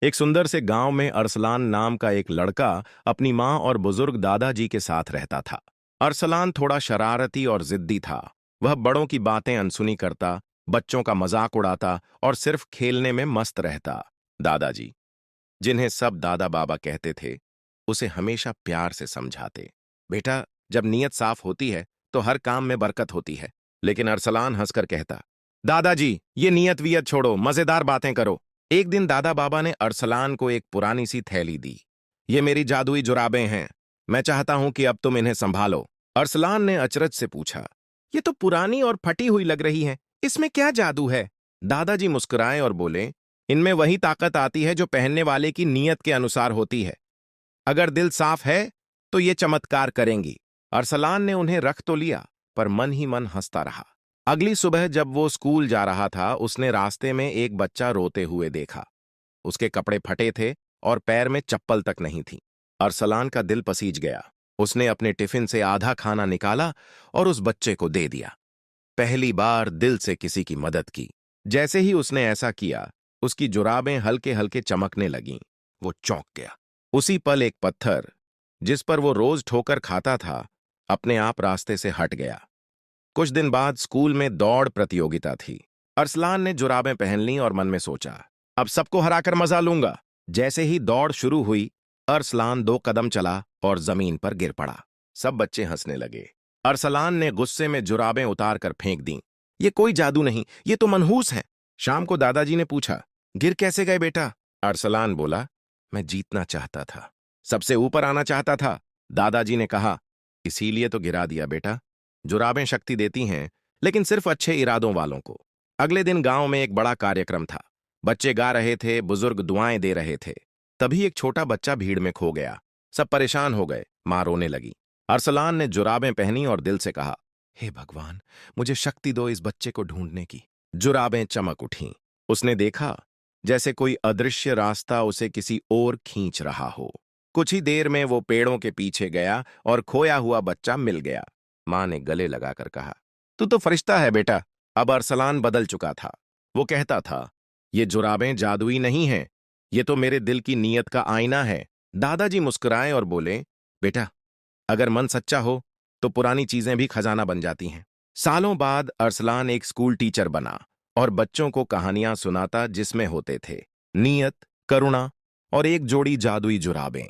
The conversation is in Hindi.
एक सुंदर से गांव में अरसलान नाम का एक लड़का अपनी माँ और बुजुर्ग दादाजी के साथ रहता था। अरसलान थोड़ा शरारती और जिद्दी था। वह बड़ों की बातें अनसुनी करता, बच्चों का मजाक उड़ाता और सिर्फ खेलने में मस्त रहता। दादाजी, जिन्हें सब दादा बाबा कहते थे, उसे हमेशा प्यार से समझाते। बेटा, जब नीयत साफ होती है तो हर काम में बरकत होती है। लेकिन अरसलान हंसकर कहता, दादाजी, ये नीयत वियत छोड़ो, मजेदार बातें करो। एक दिन दादा बाबा ने अरसलान को एक पुरानी सी थैली दी। ये मेरी जादुई जुराबें हैं। मैं चाहता हूं कि अब तुम इन्हें संभालो। अरसलान ने अचरज से पूछा, ये तो पुरानी और फटी हुई लग रही है, इसमें क्या जादू है? दादाजी मुस्कुराए और बोले, इनमें वही ताकत आती है जो पहनने वाले की नीयत के अनुसार होती है। अगर दिल साफ है तो ये चमत्कार करेंगी। अरसलान ने उन्हें रख तो लिया, पर मन ही मन हंसता रहा। अगली सुबह जब वो स्कूल जा रहा था, उसने रास्ते में एक बच्चा रोते हुए देखा। उसके कपड़े फटे थे और पैर में चप्पल तक नहीं थी। अरसलान का दिल पसीज गया। उसने अपने टिफिन से आधा खाना निकाला और उस बच्चे को दे दिया। पहली बार दिल से किसी की मदद की। जैसे ही उसने ऐसा किया, उसकी जुराबें हल्के हल्के चमकने लगीं। वो चौंक गया। उसी पल एक पत्थर, जिस पर वो रोज ठोकर खाता था, अपने आप रास्ते से हट गया। कुछ दिन बाद स्कूल में दौड़ प्रतियोगिता थी। अरसलान ने जुराबें पहन लीं और मन में सोचा, अब सबको हराकर मजा लूंगा। जैसे ही दौड़ शुरू हुई, अरसलान 2 कदम चला और जमीन पर गिर पड़ा। सब बच्चे हंसने लगे। अरसलान ने गुस्से में जुराबें उतार कर फेंक दीं। ये कोई जादू नहीं, ये तो मनहूस है। शाम को दादाजी ने पूछा, गिर कैसे गए बेटा? अरसलान बोला, मैं जीतना चाहता था, सबसे ऊपर आना चाहता था। दादाजी ने कहा, इसीलिए तो गिरा दिया बेटा। जुराबें शक्ति देती हैं, लेकिन सिर्फ अच्छे इरादों वालों को। अगले दिन गांव में एक बड़ा कार्यक्रम था। बच्चे गा रहे थे, बुजुर्ग दुआएं दे रहे थे। तभी एक छोटा बच्चा भीड़ में खो गया। सब परेशान हो गए। मां रोने लगी। अरसलान ने जुराबें पहनी और दिल से कहा, हे भगवान, मुझे शक्ति दो इस बच्चे को ढूंढने की। जुराबें चमक उठीं। उसने देखा जैसे कोई अदृश्य रास्ता उसे किसी ओर खींच रहा हो। कुछ ही देर में वो पेड़ों के पीछे गया और खोया हुआ बच्चा मिल गया। मां ने गले लगाकर कहा, तू तो फरिश्ता है बेटा। अब अरसलान बदल चुका था। वो कहता था, ये जुराबें जादुई नहीं हैं, ये तो मेरे दिल की नीयत का आईना है। दादाजी मुस्कुराए और बोले, बेटा, अगर मन सच्चा हो तो पुरानी चीजें भी खजाना बन जाती हैं। सालों बाद अरसलान एक स्कूल टीचर बना और बच्चों को कहानियां सुनाता जिसमें होते थे नीयत, करुणा और एक जोड़ी जादुई जुराबें।